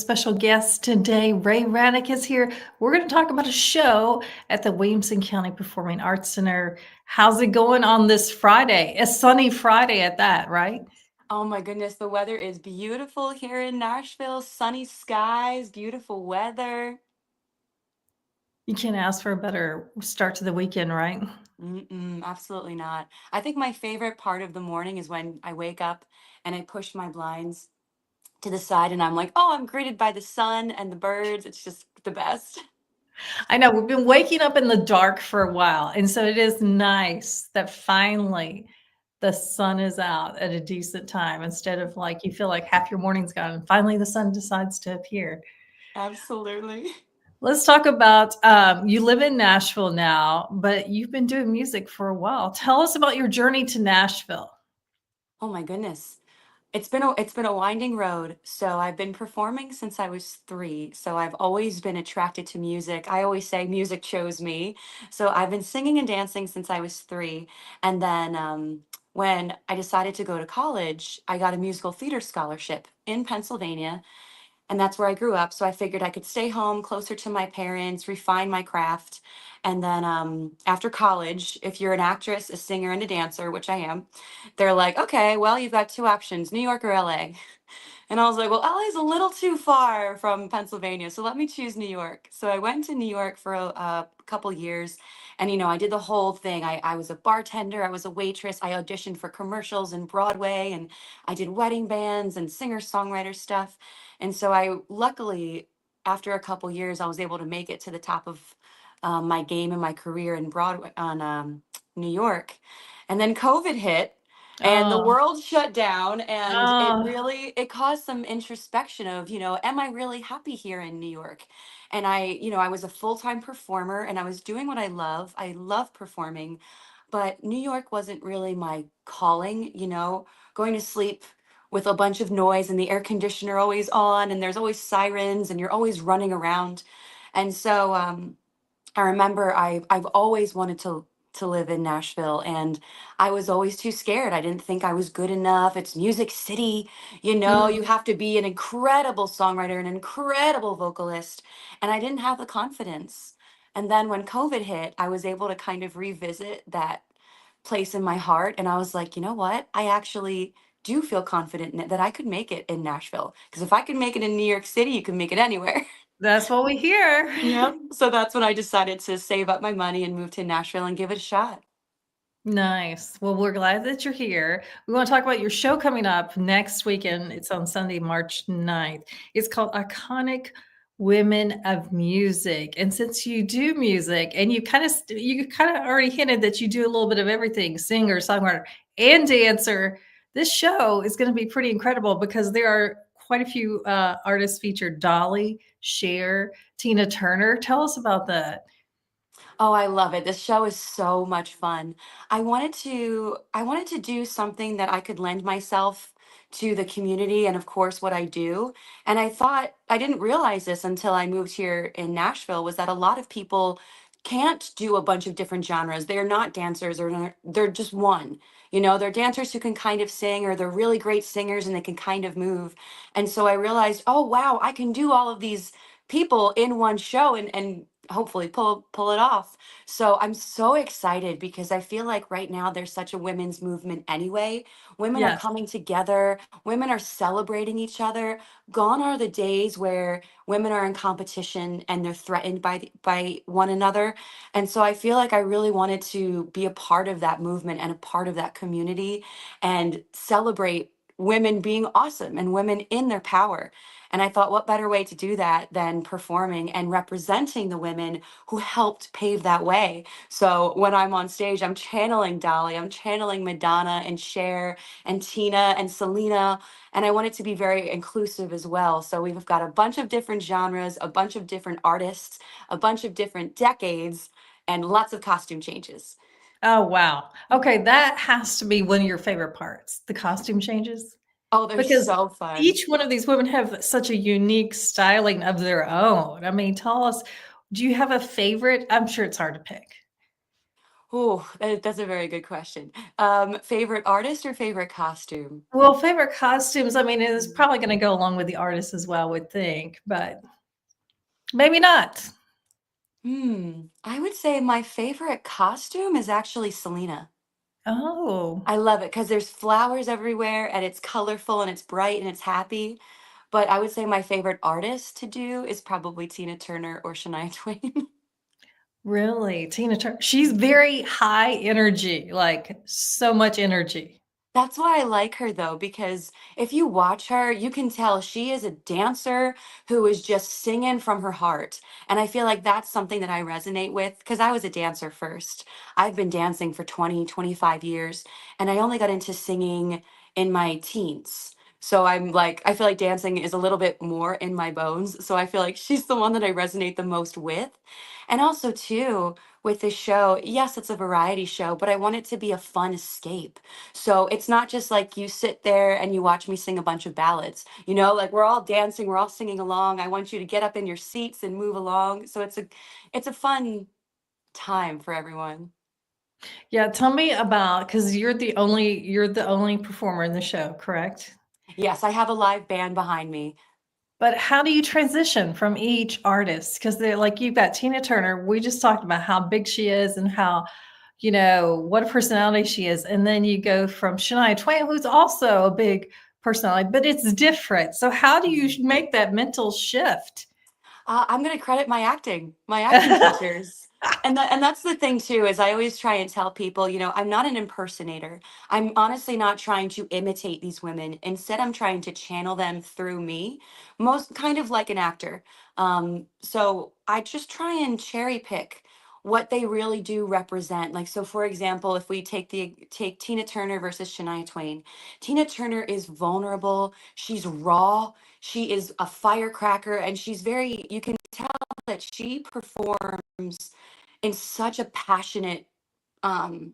special guest today. Rae Radick is here. We're going to talk about a show at the Williamson County Performing Arts Center. How's it going on this Friday? A sunny Friday at that, right? Oh my goodness, the weather is beautiful here in Nashville. Sunny skies, beautiful weather. You can't ask for a better start to the weekend, right? Absolutely not. I think my favorite part of the morning is when I wake up and I push my blinds to the side and I'm like, oh, I'm greeted by the sun and the birds. It's just the best. I know we've been waking up in the dark for a while. And so it is nice that finally the sun is out at a decent time instead of like you feel like half your morning's gone and finally the sun decides to appear. Absolutely. Let's talk about you live in Nashville now, but you've been doing music for a while. Tell us about your journey to Nashville. Oh my goodness. It's been a winding road. So I've been performing since I was 3. So I've always been attracted to music. I always say music chose me. So I've been singing and dancing since I was 3. And then when I decided to go to college, I got a musical theater scholarship in Pennsylvania, and that's where I grew up. So I figured I could stay home closer to my parents, refine my craft. And then after college, if you're an actress, a singer, and a dancer, which I am, they're like, okay, well, you've got 2 options, New York or LA. And I was like, well, LA is a little too far from Pennsylvania, so let me choose New York. So I went to New York for a couple years, and I did the whole thing. I was a bartender, I was a waitress, I auditioned for commercials and Broadway, and I did wedding bands and singer-songwriter stuff. And so I luckily, after a couple years, I was able to make it to the top of my game and my career in Broadway on New York. And then COVID hit and the Oh, world shut down, and oh, it caused some introspection of, am I really happy here in New York? And I was a full-time performer and I was doing what I love. I love performing, but New York wasn't really my calling, going to sleep with a bunch of noise and the air conditioner always on and there's always sirens and you're always running around. And so I remember I've always wanted to live in Nashville, and I was always too scared. I didn't think I was good enough. It's Music City, mm, you have to be an incredible songwriter, an incredible vocalist, and I didn't have the confidence. And then when COVID hit, I was able to kind of revisit that place in my heart, and I was like, you know what? I actually do feel confident in it, that I could make it in Nashville. Because if I could make it in New York City, you can make it anywhere. that's what we hear. Yep. So that's when I decided to save up my money and move to Nashville and give it a shot. Nice. Well, we're glad that you're here. We want to talk about your show coming up next weekend. It's on Sunday, March 9th. It's called Iconic Women of Music. And since you do music and you kind of already hinted that you do a little bit of everything, singer, songwriter, and dancer, this show is going to be pretty incredible because there are quite a few artists featured. Dolly, Cher, Tina Turner. Tell us about that. Oh, I love it. This show is so much fun. I wanted to do something that I could lend myself to the community and of course what I do. And I didn't realize this until I moved here in Nashville, was that a lot of people can't do a bunch of different genres. They're not dancers, or they're just one. They're dancers who can kind of sing, or they're really great singers and they can kind of move. And so I realized, oh wow, I can do all of these people in one show and hopefully pull it off. So I'm so excited because I feel like right now there's such a women's movement anyway. Women are Yes. coming together, women are celebrating each other. Gone are the days where women are in competition and they're threatened by one another. And so I feel like I really wanted to be a part of that movement and a part of that community and celebrate women being awesome and women in their power. And I thought, what better way to do that than performing and representing the women who helped pave that way? So when I'm on stage, I'm channeling Dolly, I'm channeling Madonna and Cher and Tina and Selena. And I want it to be very inclusive as well. So we've got a bunch of different genres, a bunch of different artists, a bunch of different decades, and lots of costume changes. Oh, wow. Okay, that has to be one of your favorite parts, the costume changes, Oh, they're because so fun. each one of these women have such a unique styling of their own. I mean, tell us, do you have a favorite? I'm sure it's hard to pick. Oh, that's a very good question. Favorite artist or favorite costume? Well, favorite costumes, I mean, it's Mm. probably gonna go along with the artist as well, I would think, but maybe not. I would say my favorite costume is actually Selena. Oh, I love it because there's flowers everywhere and it's colorful and it's bright and it's happy. But I would say my favorite artist to do is probably Tina Turner or Shania Twain. really? Tina Turner, she's very high energy, like, so much energy. That's why I like her though, because if you watch her, you can tell she is a dancer who is just singing from her heart. And I feel like that's something that I resonate with because I was a dancer first. I've been dancing for 20, 25 years, and I only got into singing in my teens. So I'm like, I feel like dancing is a little bit more in my bones. So I feel like she's the one that I resonate the most with. And also, too, with this show, yes, it's a variety show, but I want it to be a fun escape. So it's not just like you sit there and you watch me sing a bunch of ballads. You know, like we're all dancing, we're all singing along. I want you to get up in your seats and move along. So it's a fun time for everyone. Yeah, tell me about, because 'cause you're the only performer in the show, correct? Yes, I have a live band behind me. But how do you transition from each artist? Because 'Cause they're like, you've got Tina Turner, we just talked about how big she is and how, what a personality she is, and then you go from Shania Twain, who's also a big personality, but it's different. So how do you make that mental shift? I'm gonna credit my acting teachers. And that's the thing too, is I always try and tell people, I'm not an impersonator. I'm honestly not trying to imitate these women. Instead, I'm trying to channel them through me, most kind of like an actor. So I just try and cherry pick what they really do represent. Like, so for example, if we take Tina Turner versus Shania Twain, Tina Turner is vulnerable, she's raw, she is a firecracker, and you can tell that she performs in such a passionate, um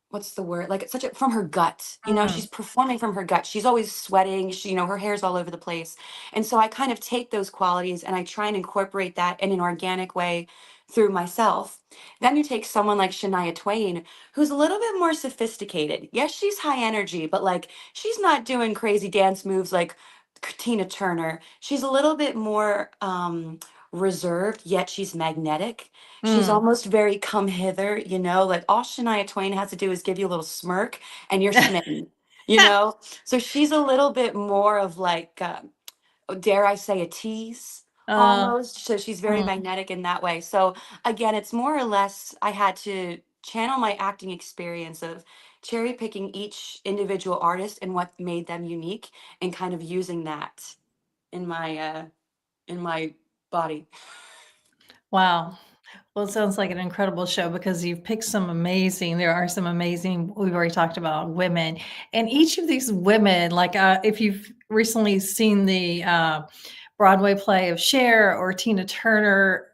what's the word, like it's such a from her gut. Mm, She's performing from her gut. She's always sweating, her hair's all over the place. And so I kind of take those qualities and I try and incorporate that in an organic way through myself. Then you take someone like Shania Twain, who's a little bit more sophisticated. Yes, she's high energy, but like she's not doing crazy dance moves like Tina Turner. She's a little bit more reserved, yet she's magnetic. She's mm. almost very come hither, like all Shania Twain has to do is give you a little smirk and you're smitten, you know? So she's a little bit more of like, dare I say, a tease Uh, almost. So she's very mm. magnetic in that way. So again, it's more or less, I had to channel my acting experience of cherry picking each individual artist and what made them unique and kind of using that in my body. Wow. Well, it sounds like an incredible show because you've picked there are some amazing, we've already talked about women. And each of these women, like if you've recently seen the Broadway play of Cher or Tina Turner,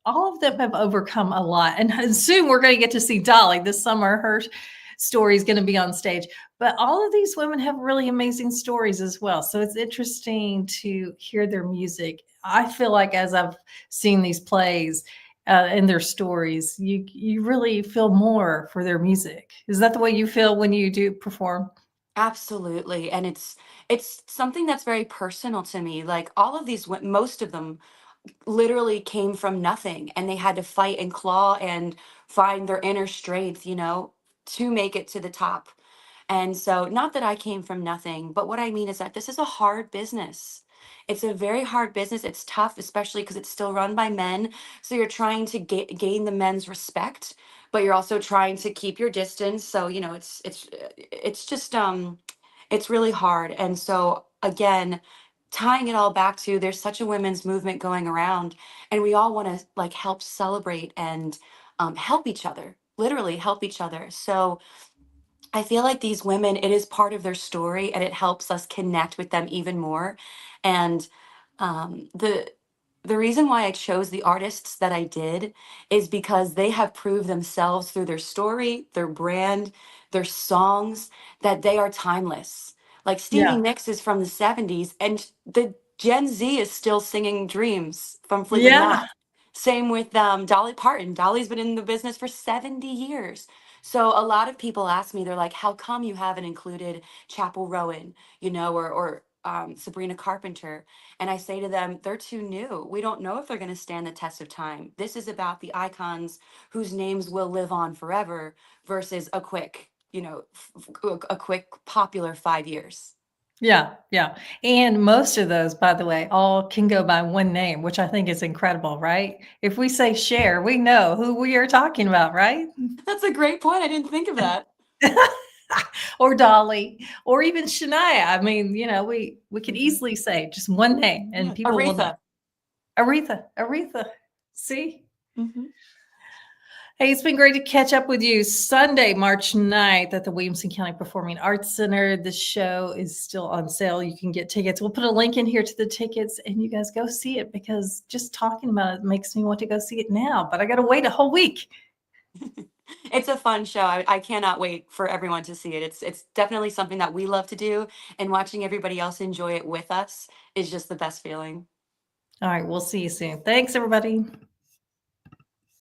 all of them have overcome a lot. And soon we're going to get to see Dolly this summer. Her story is going to be on stage. But all of these women have really amazing stories as well. So it's interesting to hear their music. I feel like as I've seen these plays, and their stories, you really feel more for their music. Is that the way you feel when you do perform? Absolutely. And it's something that's very personal to me. Like all of most of them literally came from nothing and they had to fight and claw and find their inner strength, to make it to the top. And so, not that I came from nothing, but what I mean is that this is a hard business. It's a very hard business. It's tough, especially because it's still run by men. So you're trying to gain the men's respect, but you're also trying to keep your distance. So it's just it's really hard. And so again, tying it all back to there's such a women's movement going around, and we all want to like help celebrate and help each other, literally help each other. So I feel like these women, it is part of their story and it helps us connect with them even more. And the reason why I chose the artists that I did is because they have proved themselves through their story, their brand, their songs, that they are timeless. Like Stevie Yeah. Nicks is from the 70s and the Gen Z is still singing Dreams from Fleetwood Yeah. Mac. Same with Dolly Parton. Dolly's been in the business for 70 years. So a lot of people ask me, they're like, how come you haven't included Chapel Rowan, or Sabrina Carpenter? And I say to them, they're too new. We don't know if they're going to stand the test of time. This is about the icons whose names will live on forever versus a quick, a quick popular 5 years. Yeah, yeah. And most of those, by the way, all can go by one name, which I think is incredible, right? If we say Cher, we know who we are talking about, right? That's a great point. I didn't think of that. Or Dolly, or even Shania. I mean, we could Mhm. easily say just one name and Yeah. people will know. Aretha. Aretha. See? Hmm. Hey, it's been great to catch up with you. Sunday, March 9th at the Williamson County Performing Arts Center. The show is still on sale. You can get tickets. We'll put a link in here to the tickets and you guys go see it because just talking about it makes me want to go see it now, but I got to wait a whole week. It's a fun show. I cannot wait for everyone to see it. It's definitely something that we love to do, and watching everybody else enjoy it with us is just the best feeling. All right, we'll see you soon. Thanks, everybody.